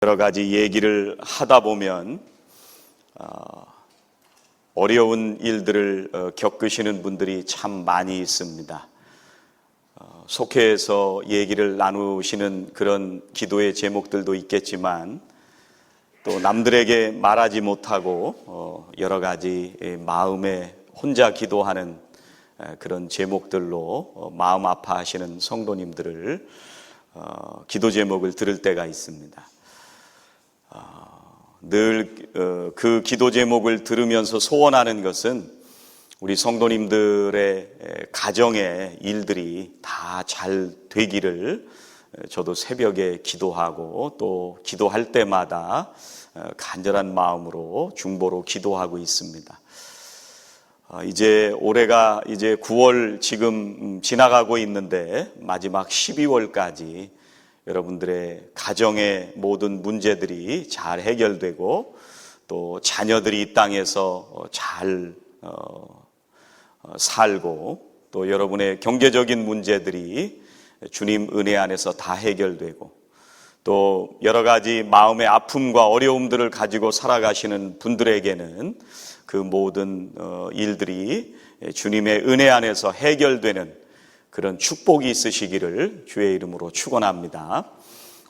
여러 가지 얘기를 하다 보면 어려운 일들을 겪으시는 분들이 참 많이 있습니다. 속해서 얘기를 나누시는 그런 기도의 제목들도 있겠지만 또 남들에게 말하지 못하고 여러 가지 마음에 혼자 기도하는 그런 제목들로 마음 아파하시는 성도님들을 기도 제목을 들을 때가 있습니다. 늘 그 기도 제목을 들으면서 소원하는 것은 우리 성도님들의 가정의 일들이 다 잘 되기를 저도 새벽에 기도하고 또 기도할 때마다 간절한 마음으로 중보로 기도하고 있습니다. 이제 올해가 이제 9월 지금 지나가고 있는데 마지막 12월까지 여러분들의 가정의 모든 문제들이 잘 해결되고 또 자녀들이 이 땅에서 잘 살고 또 여러분의 경제적인 문제들이 주님 은혜 안에서 다 해결되고 또 여러 가지 마음의 아픔과 어려움들을 가지고 살아가시는 분들에게는 그 모든 일들이 주님의 은혜 안에서 해결되는 그런 축복이 있으시기를 주의 이름으로 축원합니다.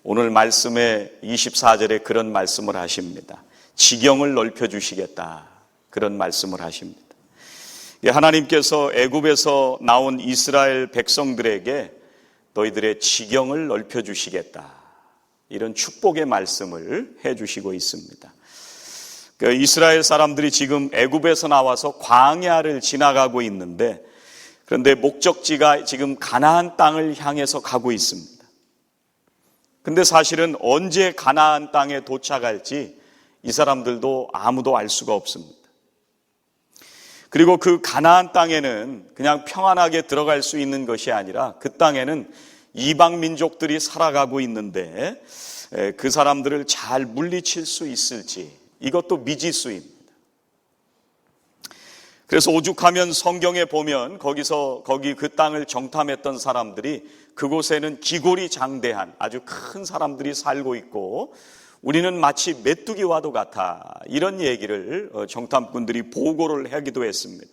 오늘 말씀의 24절에 그런 말씀을 하십니다. 지경을 넓혀주시겠다, 그런 말씀을 하십니다. 하나님께서 애굽에서 나온 이스라엘 백성들에게 너희들의 지경을 넓혀주시겠다, 이런 축복의 말씀을 해주시고 있습니다. 이스라엘 사람들이 지금 애굽에서 나와서 광야를 지나가고 있는데 그런데 목적지가 지금 가나안 땅을 향해서 가고 있습니다. 근데 사실은 언제 가나안 땅에 도착할지 이 사람들도 아무도 알 수가 없습니다. 그리고 그 가나안 땅에는 그냥 평안하게 들어갈 수 있는 것이 아니라 그 땅에는 이방 민족들이 살아가고 있는데 그 사람들을 잘 물리칠 수 있을지 이것도 미지수입니다. 그래서 오죽하면 성경에 보면 거기 그 땅을 정탐했던 사람들이 그곳에는 기골이 장대한 아주 큰 사람들이 살고 있고 우리는 마치 메뚜기와도 같아, 이런 얘기를 정탐꾼들이 보고를 하기도 했습니다.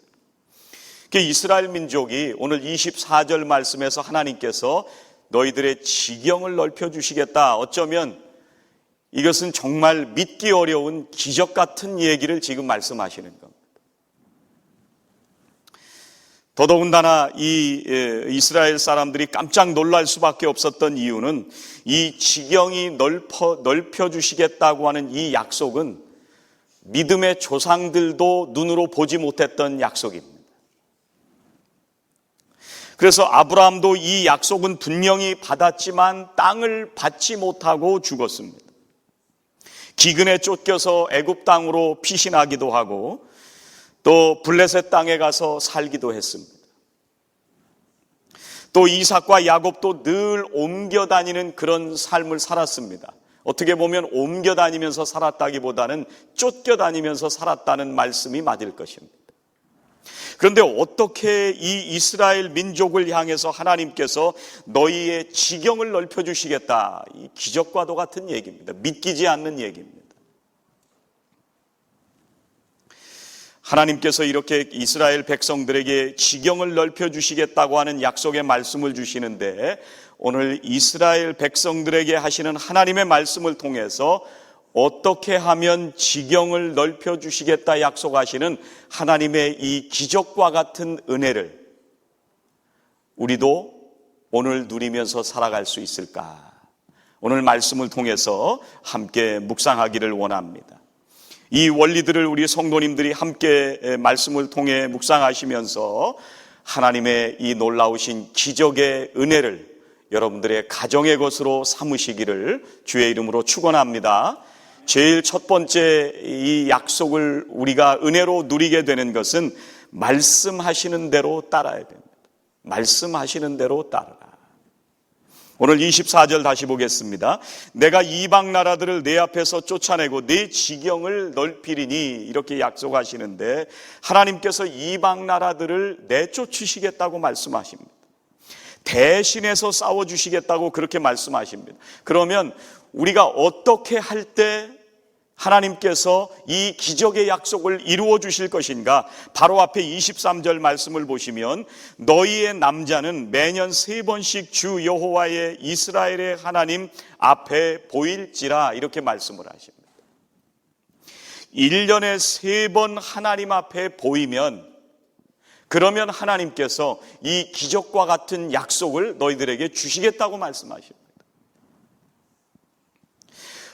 이스라엘 민족이 오늘 24절 말씀에서 하나님께서 너희들의 지경을 넓혀주시겠다, 어쩌면 이것은 정말 믿기 어려운 기적 같은 얘기를 지금 말씀하시는 겁니다. 더더군다나 이 이스라엘 사람들이 깜짝 놀랄 수밖에 없었던 이유는 이 지경이 넓혀주시겠다고 하는 이 약속은 믿음의 조상들도 눈으로 보지 못했던 약속입니다. 그래서 아브라함도 이 약속은 분명히 받았지만 땅을 받지 못하고 죽었습니다. 기근에 쫓겨서 애굽 땅으로 피신하기도 하고 또 블레셋 땅에 가서 살기도 했습니다. 또 이삭과 야곱도 늘 옮겨 다니는 그런 삶을 살았습니다. 어떻게 보면 옮겨 다니면서 살았다기보다는 쫓겨 다니면서 살았다는 말씀이 맞을 것입니다. 그런데 어떻게 이 이스라엘 민족을 향해서 하나님께서 너희의 지경을 넓혀주시겠다, 이 기적과도 같은 얘기입니다. 믿기지 않는 얘기입니다. 하나님께서 이렇게 이스라엘 백성들에게 지경을 넓혀주시겠다고 하는 약속의 말씀을 주시는데 오늘 이스라엘 백성들에게 하시는 하나님의 말씀을 통해서 어떻게 하면 지경을 넓혀주시겠다 약속하시는 하나님의 이 기적과 같은 은혜를 우리도 오늘 누리면서 살아갈 수 있을까? 오늘 말씀을 통해서 함께 묵상하기를 원합니다. 이 원리들을 우리 성도님들이 함께 말씀을 통해 묵상하시면서 하나님의 이 놀라우신 기적의 은혜를 여러분들의 가정의 것으로 삼으시기를 주의 이름으로 축원합니다. 제일 첫 번째 이 약속을 우리가 은혜로 누리게 되는 것은 말씀하시는 대로 따라야 됩니다. 말씀하시는 대로 따르라. 오늘 24절 다시 보겠습니다. 내가 이방 나라들을 내 앞에서 쫓아내고 내 지경을 넓히리니, 이렇게 약속하시는데 하나님께서 이방 나라들을 내쫓으시겠다고 말씀하십니다. 대신해서 싸워주시겠다고 그렇게 말씀하십니다. 그러면 우리가 어떻게 할 때 하나님께서 이 기적의 약속을 이루어 주실 것인가? 바로 앞에 23절 말씀을 보시면 너희의 남자는 매년 3번씩 주 여호와의 이스라엘의 하나님 앞에 보일지라 이렇게 말씀을 하십니다. 1년에 3번 하나님 앞에 보이면 그러면 하나님께서 이 기적과 같은 약속을 너희들에게 주시겠다고 말씀하십니다.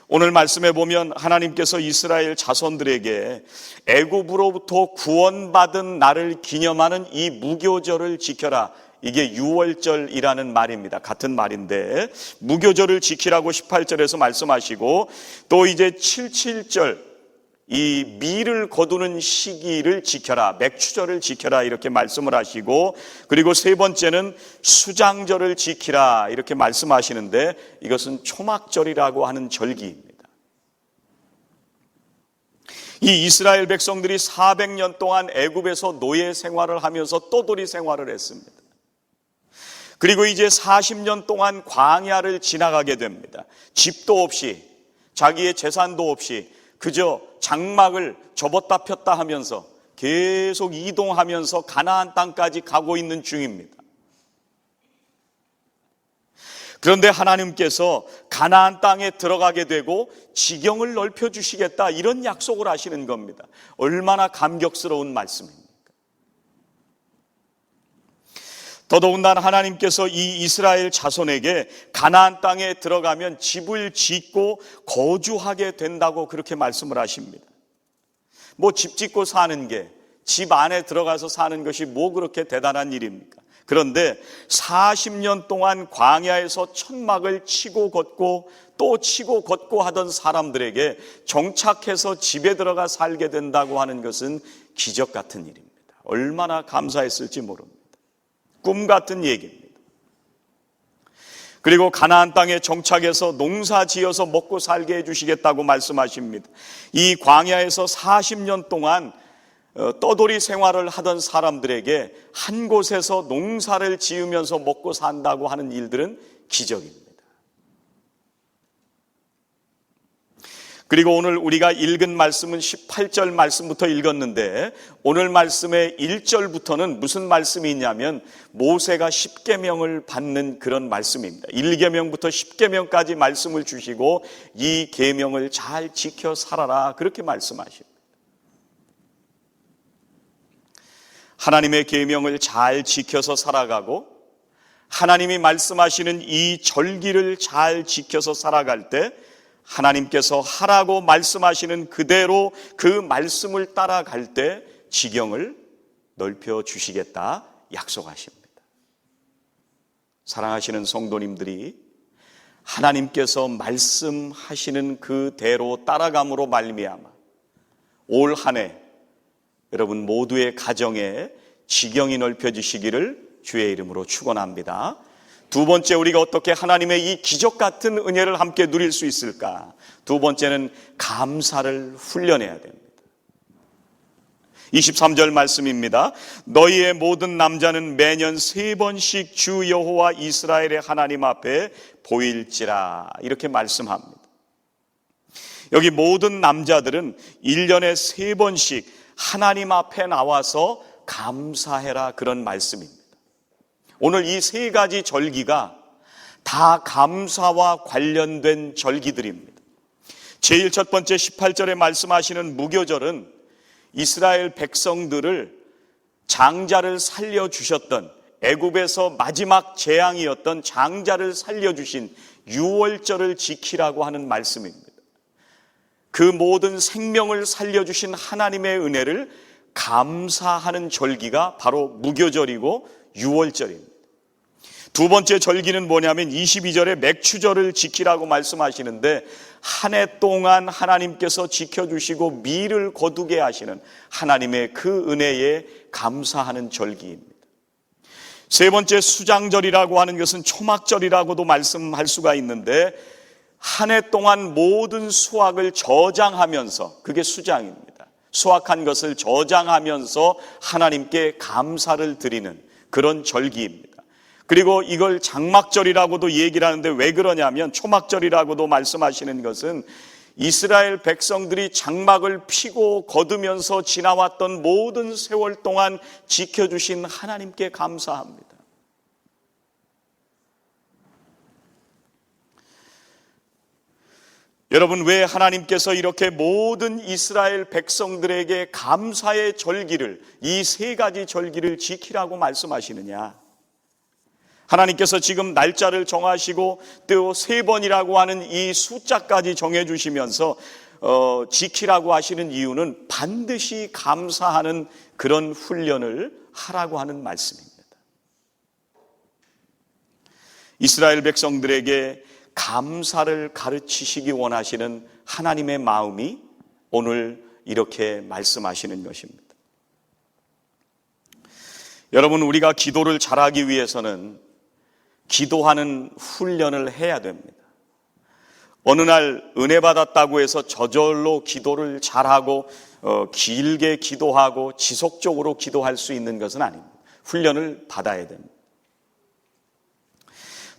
오늘 말씀해 보면 하나님께서 이스라엘 자손들에게 애굽으로부터 구원받은 날을 기념하는 이 무교절을 지켜라. 이게 유월절이라는 말입니다. 같은 말인데 무교절을 지키라고 18절에서 말씀하시고 또 이제 77절 이 밀을 거두는 시기를 지켜라, 맥추절을 지켜라 이렇게 말씀을 하시고 그리고 세 번째는 수장절을 지키라 이렇게 말씀하시는데 이것은 초막절이라고 하는 절기입니다. 이 이스라엘 백성들이 400년 동안 애굽에서 노예 생활을 하면서 떠돌이 생활을 했습니다. 그리고 이제 40년 동안 광야를 지나가게 됩니다. 집도 없이 자기의 재산도 없이 그저 장막을 접었다 폈다 하면서 계속 이동하면서 가나안 땅까지 가고 있는 중입니다. 그런데 하나님께서 가나안 땅에 들어가게 되고 지경을 넓혀주시겠다 이런 약속을 하시는 겁니다. 얼마나 감격스러운 말씀입니까? 더더군다나 하나님께서 이 이스라엘 자손에게 가나안 땅에 들어가면 집을 짓고 거주하게 된다고 그렇게 말씀을 하십니다. 뭐 집 짓고 사는 게 집 안에 들어가서 사는 것이 뭐 그렇게 대단한 일입니까? 그런데 40년 동안 광야에서 천막을 치고 걷고 또 치고 걷고 하던 사람들에게 정착해서 집에 들어가 살게 된다고 하는 것은 기적 같은 일입니다. 얼마나 감사했을지 모릅니다. 꿈 같은 얘기입니다. 그리고 가나안 땅에 정착해서 농사 지어서 먹고 살게 해주시겠다고 말씀하십니다. 이 광야에서 40년 동안 떠돌이 생활을 하던 사람들에게 한 곳에서 농사를 지으면서 먹고 산다고 하는 일들은 기적입니다. 그리고 오늘 우리가 읽은 말씀은 18절 말씀부터 읽었는데 오늘 말씀의 1절부터는 무슨 말씀이 있냐면 모세가 10계명을 받는 그런 말씀입니다. 1계명부터 10계명까지 말씀을 주시고 이 계명을 잘 지켜 살아라 그렇게 말씀하십니다. 하나님의 계명을 잘 지켜서 살아가고 하나님이 말씀하시는 이 절기를 잘 지켜서 살아갈 때 하나님께서 하라고 말씀하시는 그대로 그 말씀을 따라갈 때 지경을 넓혀 주시겠다 약속하십니다. 사랑하시는 성도님들이 하나님께서 말씀하시는 그대로 따라감으로 말미암아 올 한 해 여러분 모두의 가정에 지경이 넓혀지시기를 주의 이름으로 축원합니다. 두 번째 우리가 어떻게 하나님의 이 기적 같은 은혜를 함께 누릴 수 있을까? 두 번째는 감사를 훈련해야 됩니다. 23절 말씀입니다. 너희의 모든 남자는 매년 3번씩 주 여호와 이스라엘의 하나님 앞에 보일지라 이렇게 말씀합니다. 여기 모든 남자들은 1년에 3번씩 하나님 앞에 나와서 감사해라 그런 말씀입니다. 오늘 이 세 가지 절기가 다 감사와 관련된 절기들입니다. 제일 첫 번째 18절에 말씀하시는 무교절은 이스라엘 백성들을 장자를 살려주셨던 애굽에서 마지막 재앙이었던 장자를 살려주신 유월절을 지키라고 하는 말씀입니다. 그 모든 생명을 살려주신 하나님의 은혜를 감사하는 절기가 바로 무교절이고 유월절입니다. 두 번째 절기는 뭐냐면 22절에 맥추절을 지키라고 말씀하시는데 한 해 동안 하나님께서 지켜주시고 밀을 거두게 하시는 하나님의 그 은혜에 감사하는 절기입니다. 세 번째 수장절이라고 하는 것은 초막절이라고도 말씀할 수가 있는데 한 해 동안 모든 수확을 저장하면서 그게 수장입니다. 수확한 것을 저장하면서 하나님께 감사를 드리는 그런 절기입니다. 그리고 이걸 장막절이라고도 얘기를 하는데 왜 그러냐면 초막절이라고도 말씀하시는 것은 이스라엘 백성들이 장막을 피고 거두면서 지나왔던 모든 세월 동안 지켜주신 하나님께 감사합니다. 여러분, 왜 하나님께서 이렇게 모든 이스라엘 백성들에게 감사의 절기를, 이 세 가지 절기를 지키라고 말씀하시느냐? 하나님께서 지금 날짜를 정하시고 또 3번이라고 하는 이 숫자까지 정해주시면서 지키라고 하시는 이유는 반드시 감사하는 그런 훈련을 하라고 하는 말씀입니다. 이스라엘 백성들에게 감사를 가르치시기 원하시는 하나님의 마음이 오늘 이렇게 말씀하시는 것입니다. 여러분, 우리가 기도를 잘하기 위해서는 기도하는 훈련을 해야 됩니다. 어느 날 은혜 받았다고 해서 저절로 기도를 잘하고 길게 기도하고 지속적으로 기도할 수 있는 것은 아닙니다. 훈련을 받아야 됩니다.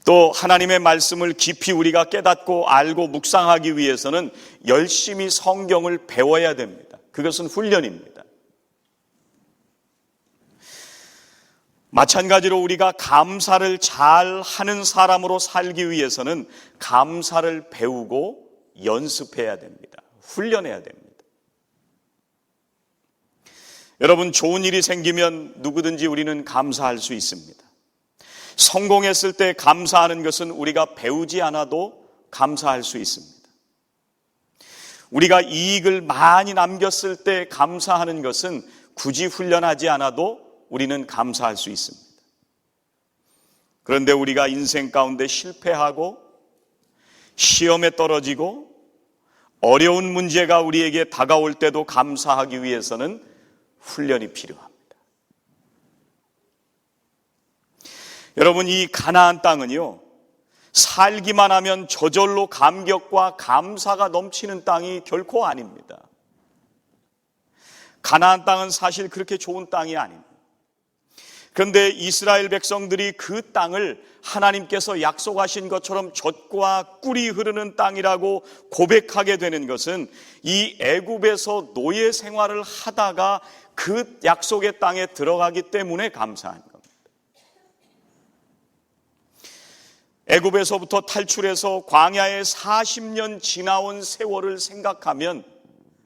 또 하나님의 말씀을 깊이 우리가 깨닫고 알고 묵상하기 위해서는 열심히 성경을 배워야 됩니다. 그것은 훈련입니다. 마찬가지로 우리가 감사를 잘 하는 사람으로 살기 위해서는 감사를 배우고 연습해야 됩니다. 훈련해야 됩니다. 여러분, 좋은 일이 생기면 누구든지 우리는 감사할 수 있습니다. 성공했을 때 감사하는 것은 우리가 배우지 않아도 감사할 수 있습니다. 우리가 이익을 많이 남겼을 때 감사하는 것은 굳이 훈련하지 않아도 우리는 감사할 수 있습니다. 그런데 우리가 인생 가운데 실패하고 시험에 떨어지고 어려운 문제가 우리에게 다가올 때도 감사하기 위해서는 훈련이 필요합니다. 여러분, 이 가나안 땅은요, 살기만 하면 저절로 감격과 감사가 넘치는 땅이 결코 아닙니다. 가나안 땅은 사실 그렇게 좋은 땅이 아닙니다. 그런데 이스라엘 백성들이 그 땅을 하나님께서 약속하신 것처럼 젖과 꿀이 흐르는 땅이라고 고백하게 되는 것은 이 애굽에서 노예 생활을 하다가 그 약속의 땅에 들어가기 때문에 감사한 겁니다. 애굽에서부터 탈출해서 광야에 40년 지나온 세월을 생각하면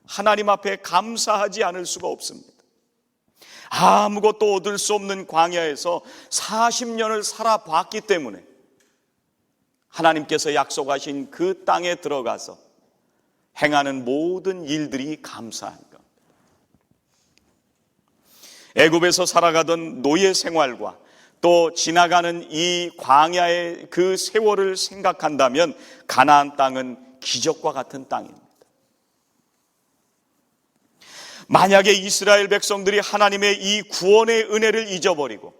하나님 앞에 감사하지 않을 수가 없습니다. 아무것도 얻을 수 없는 광야에서 40년을 살아봤기 때문에 하나님께서 약속하신 그 땅에 들어가서 행하는 모든 일들이 감사한 겁니다. 애굽에서 살아가던 노예 생활과 또 지나가는 이 광야의 그 세월을 생각한다면 가나안 땅은 기적과 같은 땅입니다. 만약에 이스라엘 백성들이 하나님의 이 구원의 은혜를 잊어버리고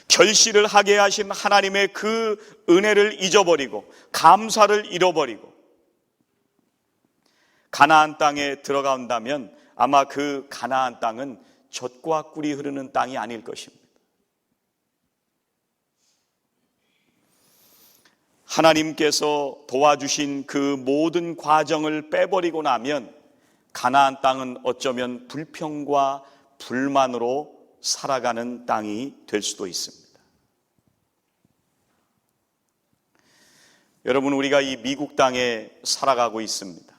결실을 하게 하신 하나님의 그 은혜를 잊어버리고 감사를 잃어버리고 가나안 땅에 들어간다면 아마 그 가나안 땅은 젖과 꿀이 흐르는 땅이 아닐 것입니다. 하나님께서 도와주신 그 모든 과정을 빼버리고 나면 가나안 땅은 어쩌면 불평과 불만으로 살아가는 땅이 될 수도 있습니다. 여러분, 우리가 이 미국 땅에 살아가고 있습니다.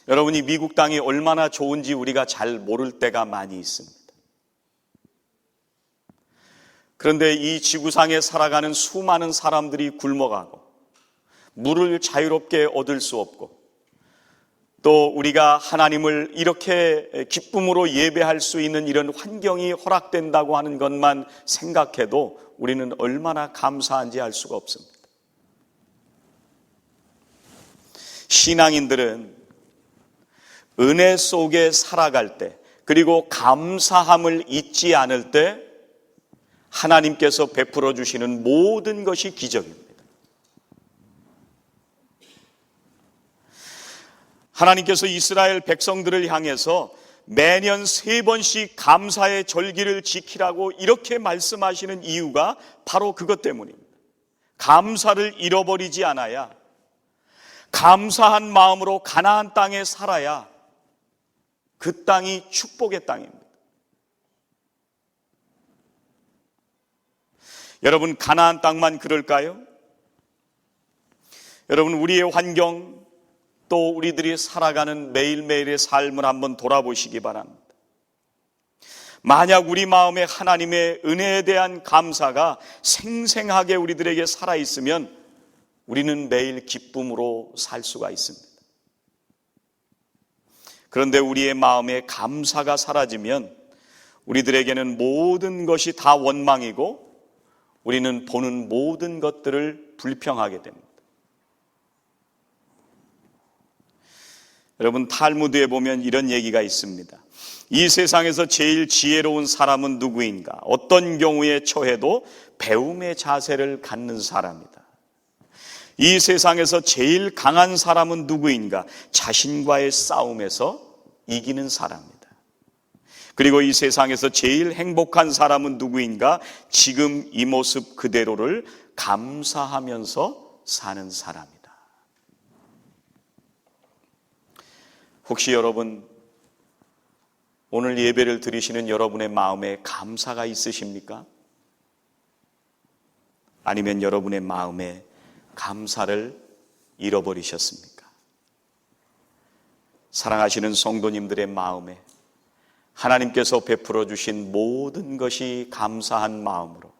여러분이 미국 땅이 얼마나 좋은지 우리가 잘 모를 때가 많이 있습니다. 그런데 이 지구상에 살아가는 수많은 사람들이 굶어가고 물을 자유롭게 얻을 수 없고 또 우리가 하나님을 이렇게 기쁨으로 예배할 수 있는 이런 환경이 허락된다고 하는 것만 생각해도 우리는 얼마나 감사한지 알 수가 없습니다. 신앙인들은 은혜 속에 살아갈 때 그리고 감사함을 잊지 않을 때 하나님께서 베풀어 주시는 모든 것이 기적입니다. 하나님께서 이스라엘 백성들을 향해서 매년 3번씩 감사의 절기를 지키라고 이렇게 말씀하시는 이유가 바로 그것 때문입니다. 감사를 잃어버리지 않아야, 감사한 마음으로 가나안 땅에 살아야 그 땅이 축복의 땅입니다. 여러분, 가나안 땅만 그럴까요? 여러분, 우리의 환경, 또 우리들이 살아가는 매일매일의 삶을 한번 돌아보시기 바랍니다. 만약 우리 마음에 하나님의 은혜에 대한 감사가 생생하게 우리들에게 살아있으면 우리는 매일 기쁨으로 살 수가 있습니다. 그런데 우리의 마음에 감사가 사라지면 우리들에게는 모든 것이 다 원망이고 우리는 보는 모든 것들을 불평하게 됩니다. 여러분, 탈무드에 보면 이런 얘기가 있습니다. 이 세상에서 제일 지혜로운 사람은 누구인가? 어떤 경우에 처해도 배움의 자세를 갖는 사람이다. 이 세상에서 제일 강한 사람은 누구인가? 자신과의 싸움에서 이기는 사람이다. 그리고 이 세상에서 제일 행복한 사람은 누구인가? 지금 이 모습 그대로를 감사하면서 사는 사람이다. 혹시 여러분, 오늘 예배를 드리시는 여러분의 마음에 감사가 있으십니까? 아니면 여러분의 마음에 감사를 잃어버리셨습니까? 사랑하시는 성도님들의 마음에 하나님께서 베풀어 주신 모든 것이 감사한 마음으로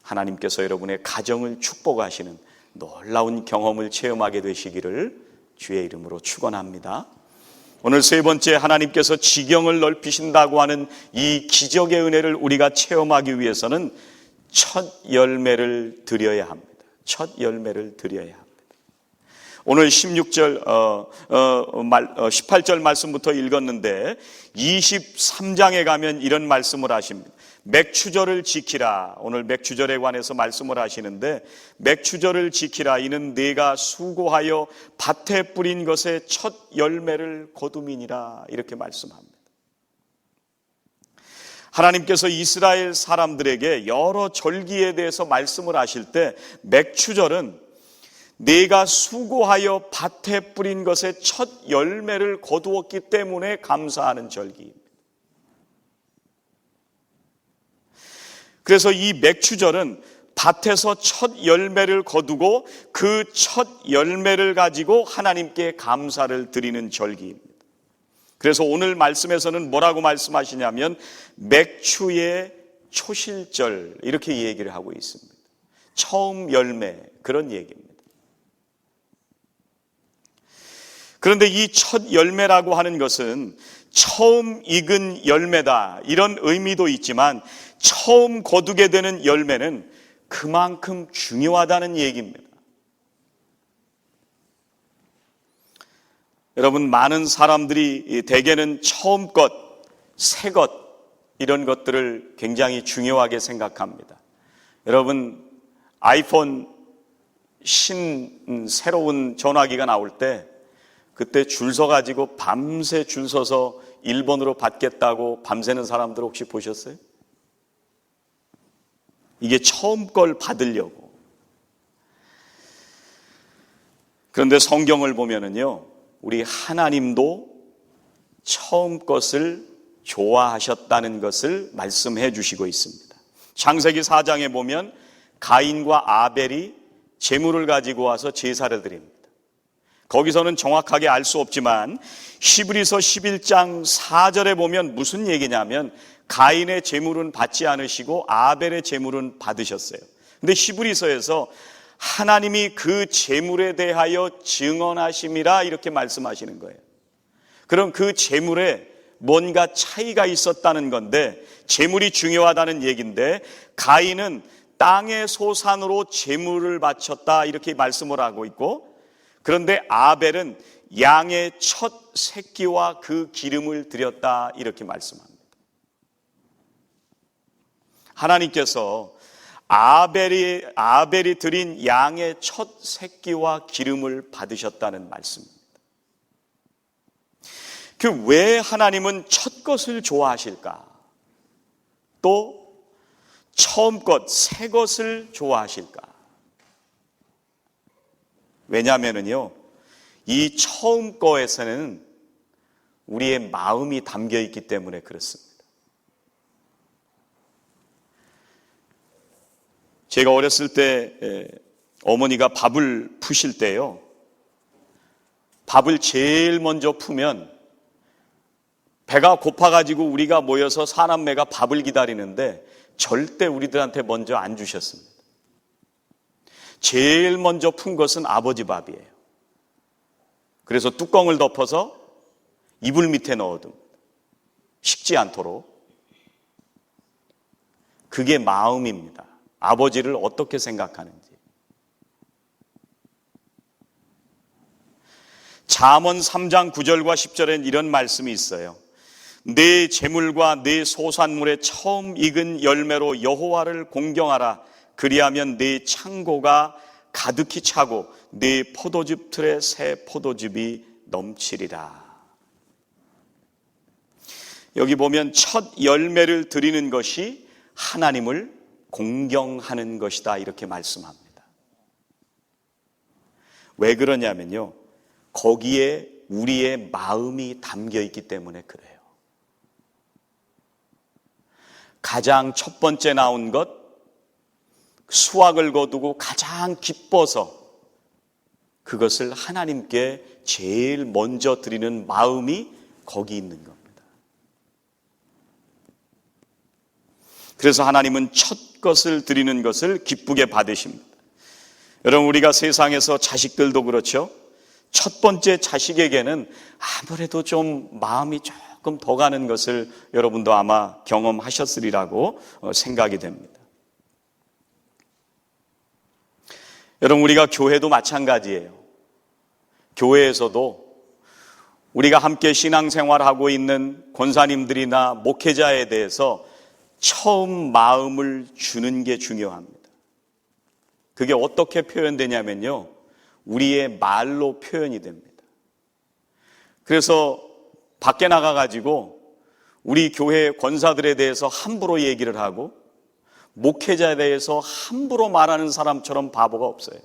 하나님께서 여러분의 가정을 축복하시는 놀라운 경험을 체험하게 되시기를 주의 이름으로 축원합니다. 오늘 세 번째, 하나님께서 지경을 넓히신다고 하는 이 기적의 은혜를 우리가 체험하기 위해서는 첫 열매를 드려야 합니다. 첫 열매를 드려야 합니다. 오늘 18절 말씀부터 읽었는데 23장에 가면 이런 말씀을 하십니다. 맥추절을 지키라. 오늘 맥추절에 관해서 말씀을 하시는데, 맥추절을 지키라. 이는 네가 수고하여 밭에 뿌린 것의 첫 열매를 거둠이니라. 이렇게 말씀합니다. 하나님께서 이스라엘 사람들에게 여러 절기에 대해서 말씀을 하실 때 맥추절은 네가 수고하여 밭에 뿌린 것의 첫 열매를 거두었기 때문에 감사하는 절기입니다. 그래서 이 맥추절은 밭에서 첫 열매를 거두고 그 첫 열매를 가지고 하나님께 감사를 드리는 절기입니다. 그래서 오늘 말씀에서는 뭐라고 말씀하시냐면 맥추의 초실절, 이렇게 얘기를 하고 있습니다. 처음 열매, 그런 얘기입니다. 그런데 이 첫 열매라고 하는 것은 처음 익은 열매다, 이런 의미도 있지만 처음 거두게 되는 열매는 그만큼 중요하다는 얘기입니다. 여러분, 많은 사람들이 대개는 처음 것, 새 것, 이런 것들을 굉장히 중요하게 생각합니다. 여러분, 아이폰 새로운 전화기가 나올 때 그때 줄 서가지고 밤새 줄 서서 일본으로 받겠다고 밤새는 사람들 혹시 보셨어요? 이게 처음 걸 받으려고. 그런데 성경을 보면은요, 우리 하나님도 처음 것을 좋아하셨다는 것을 말씀해 주시고 있습니다. 창세기 4장에 보면 가인과 아벨이 제물을 가지고 와서 제사를 드립니다. 거기서는 정확하게 알 수 없지만 히브리서 11장 4절에 보면 무슨 얘기냐면 가인의 제물은 받지 않으시고 아벨의 제물은 받으셨어요. 근데 히브리서에서 하나님이 그 제물에 대하여 증언하심이라 이렇게 말씀하시는 거예요. 그럼 그 제물에 뭔가 차이가 있었다는 건데, 제물이 중요하다는 얘기인데, 가인은 땅의 소산으로 제물을 바쳤다 이렇게 말씀을 하고 있고, 그런데 아벨은 양의 첫 새끼와 그 기름을 드렸다 이렇게 말씀합니다. 하나님께서 아벨이 드린 양의 첫 새끼와 기름을 받으셨다는 말씀입니다. 왜 하나님은 첫 것을 좋아하실까? 또 처음 것, 새 것을 좋아하실까? 왜냐하면요, 이 처음 거에서는 우리의 마음이 담겨 있기 때문에 그렇습니다. 제가 어렸을 때 어머니가 밥을 푸실 때요, 밥을 제일 먼저 푸면 배가 고파가지고 우리가 모여서 사남매가 밥을 기다리는데 절대 우리들한테 먼저 안 주셨습니다. 제일 먼저 푼 것은 아버지 밥이에요. 그래서 뚜껑을 덮어서 이불 밑에 넣어둡니다. 식지 않도록. 그게 마음입니다. 아버지를 어떻게 생각하는지. 잠언 3장 9절과 10절엔 이런 말씀이 있어요. 내 재물과 내 소산물의 처음 익은 열매로 여호와를 공경하라. 그리하면 내 창고가 가득히 차고 네 포도즙 틀에 새 포도즙이 넘치리라. 여기 보면 첫 열매를 드리는 것이 하나님을 공경하는 것이다, 이렇게 말씀합니다. 왜 그러냐면요, 거기에 우리의 마음이 담겨 있기 때문에 그래요. 가장 첫 번째 나온 것, 수확을 거두고 가장 기뻐서 그것을 하나님께 제일 먼저 드리는 마음이 거기 있는 겁니다. 그래서 하나님은 첫 것을 드리는 것을 기쁘게 받으십니다. 여러분, 우리가 세상에서 자식들도 그렇죠. 첫 번째 자식에게는 아무래도 좀 마음이 조금 더 가는 것을 여러분도 아마 경험하셨으리라고 생각이 됩니다. 여러분, 우리가 교회도 마찬가지예요. 교회에서도 우리가 함께 신앙생활하고 있는 권사님들이나 목회자에 대해서 처음 마음을 주는 게 중요합니다. 그게 어떻게 표현되냐면요, 우리의 말로 표현이 됩니다. 그래서 밖에 나가가지고 우리 교회 권사들에 대해서 함부로 얘기를 하고 목회자에 대해서 함부로 말하는 사람처럼 바보가 없어요.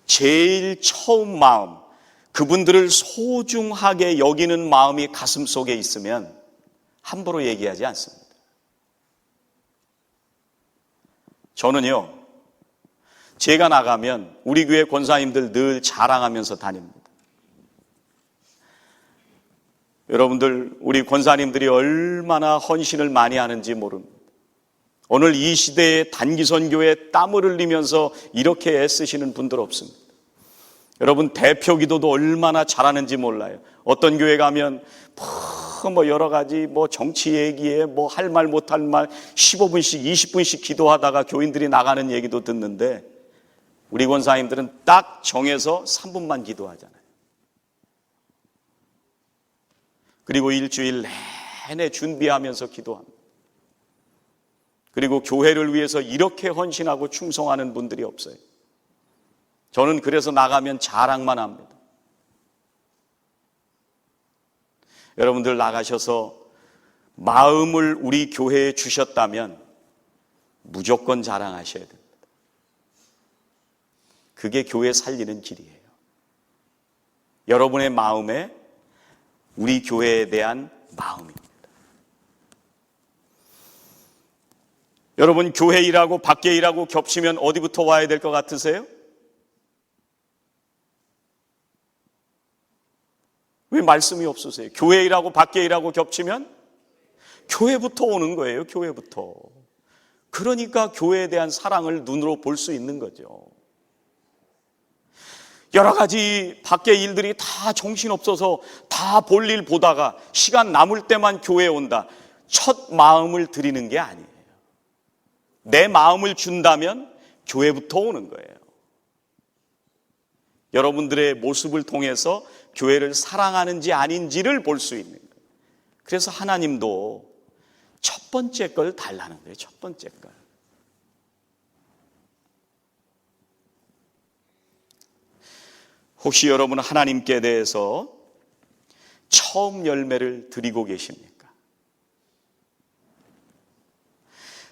제일 처음 마음, 그분들을 소중하게 여기는 마음이 가슴 속에 있으면 함부로 얘기하지 않습니다. 저는요, 제가 나가면 우리 교회 권사님들 늘 자랑하면서 다닙니다. 여러분들, 우리 권사님들이 얼마나 헌신을 많이 하는지 모릅니다. 오늘 이 시대에 단기선교에 땀을 흘리면서 이렇게 애쓰시는 분들 없습니다. 여러분, 대표 기도도 얼마나 잘하는지 몰라요. 어떤 교회 가면 여러 가지 정치 얘기에 할 말 못할 말 15분씩 20분씩 기도하다가 교인들이 나가는 얘기도 듣는데 우리 권사님들은 딱 정해서 3분만 기도하잖아요. 그리고 일주일 내내 준비하면서 기도합니다. 그리고 교회를 위해서 이렇게 헌신하고 충성하는 분들이 없어요. 저는 그래서 나가면 자랑만 합니다. 여러분들 나가셔서 마음을 우리 교회에 주셨다면 무조건 자랑하셔야 됩니다. 그게 교회 살리는 길이에요. 여러분의 마음에 우리 교회에 대한 마음입니다. 여러분, 교회 일하고 밖에 일하고 겹치면 어디부터 와야 될 것 같으세요? 왜 말씀이 없으세요? 교회 일하고 밖에 일하고 겹치면 교회부터 오는 거예요. 교회부터. 그러니까 교회에 대한 사랑을 눈으로 볼 수 있는 거죠. 여러 가지 밖에 일들이 다 정신없어서 다 볼 일 보다가 시간 남을 때만 교회에 온다. 첫 마음을 드리는 게 아니에요. 내 마음을 준다면 교회부터 오는 거예요. 여러분들의 모습을 통해서 교회를 사랑하는지 아닌지를 볼 수 있는 거예요. 그래서 하나님도 첫 번째 걸 달라는 거예요. 첫 번째 걸. 혹시 여러분 하나님께 대해서 처음 열매를 드리고 계십니까?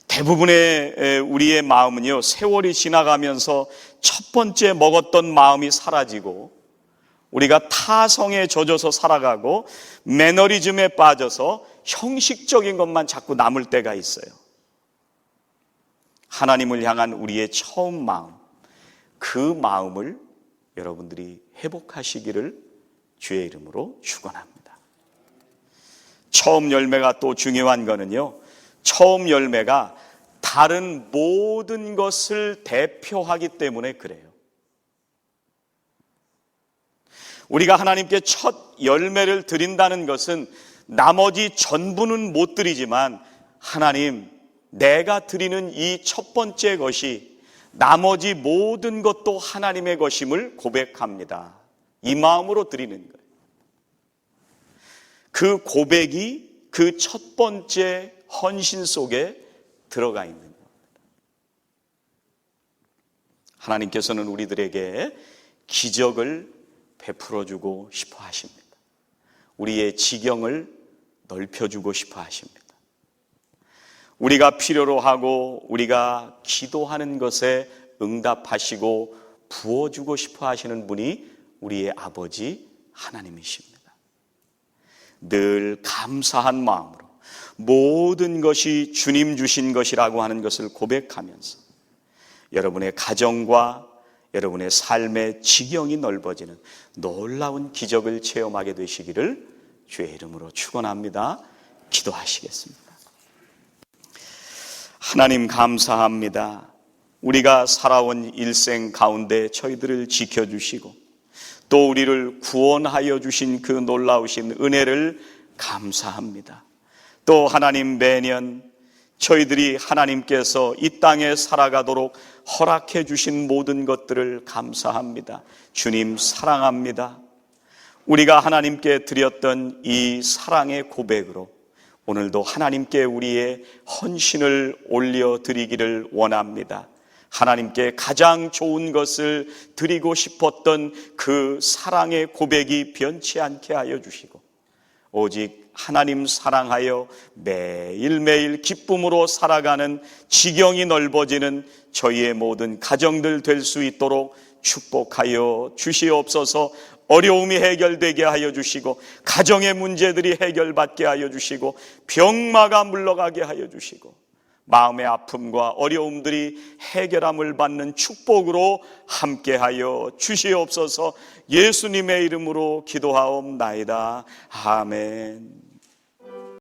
대부분의 우리의 마음은요, 세월이 지나가면서 첫 번째 먹었던 마음이 사라지고 우리가 타성에 젖어서 살아가고 매너리즘에 빠져서 형식적인 것만 자꾸 남을 때가 있어요. 하나님을 향한 우리의 처음 마음, 그 마음을 여러분들이 회복하시기를 주의 이름으로 축원합니다. 처음 열매가 또 중요한 거는요, 처음 열매가 다른 모든 것을 대표하기 때문에 그래요. 우리가 하나님께 첫 열매를 드린다는 것은 나머지 전부는 못 드리지만 하나님, 내가 드리는 이 첫 번째 것이 나머지 모든 것도 하나님의 것임을 고백합니다. 이 마음으로 드리는 거예요. 그 고백이 그 첫 번째 헌신 속에 들어가 있는 겁니다. 하나님께서는 우리들에게 기적을 베풀어주고 싶어 하십니다. 우리의 지경을 넓혀주고 싶어 하십니다. 우리가 필요로 하고 우리가 기도하는 것에 응답하시고 부어주고 싶어 하시는 분이 우리의 아버지 하나님이십니다. 늘 감사한 마음으로 모든 것이 주님 주신 것이라고 하는 것을 고백하면서 여러분의 가정과 여러분의 삶의 지경이 넓어지는 놀라운 기적을 체험하게 되시기를 주의 이름으로 축원합니다. 기도하시겠습니다. 하나님 감사합니다. 우리가 살아온 일생 가운데 저희들을 지켜주시고 또 우리를 구원하여 주신 그 놀라우신 은혜를 감사합니다. 또 하나님, 매년 저희들이 하나님께서 이 땅에 살아가도록 허락해 주신 모든 것들을 감사합니다. 주님 사랑합니다. 우리가 하나님께 드렸던 이 사랑의 고백으로 오늘도 하나님께 우리의 헌신을 올려드리기를 원합니다. 하나님께 가장 좋은 것을 드리고 싶었던 그 사랑의 고백이 변치 않게 하여 주시고 오직 하나님 사랑하여 매일매일 기쁨으로 살아가는 지경이 넓어지는 저희의 모든 가정들 될 수 있도록 축복하여 주시옵소서. 어려움이 해결되게 하여 주시고 가정의 문제들이 해결받게 하여 주시고 병마가 물러가게 하여 주시고 마음의 아픔과 어려움들이 해결함을 받는 축복으로 함께하여 주시옵소서. 예수님의 이름으로 기도하옵나이다. 아멘.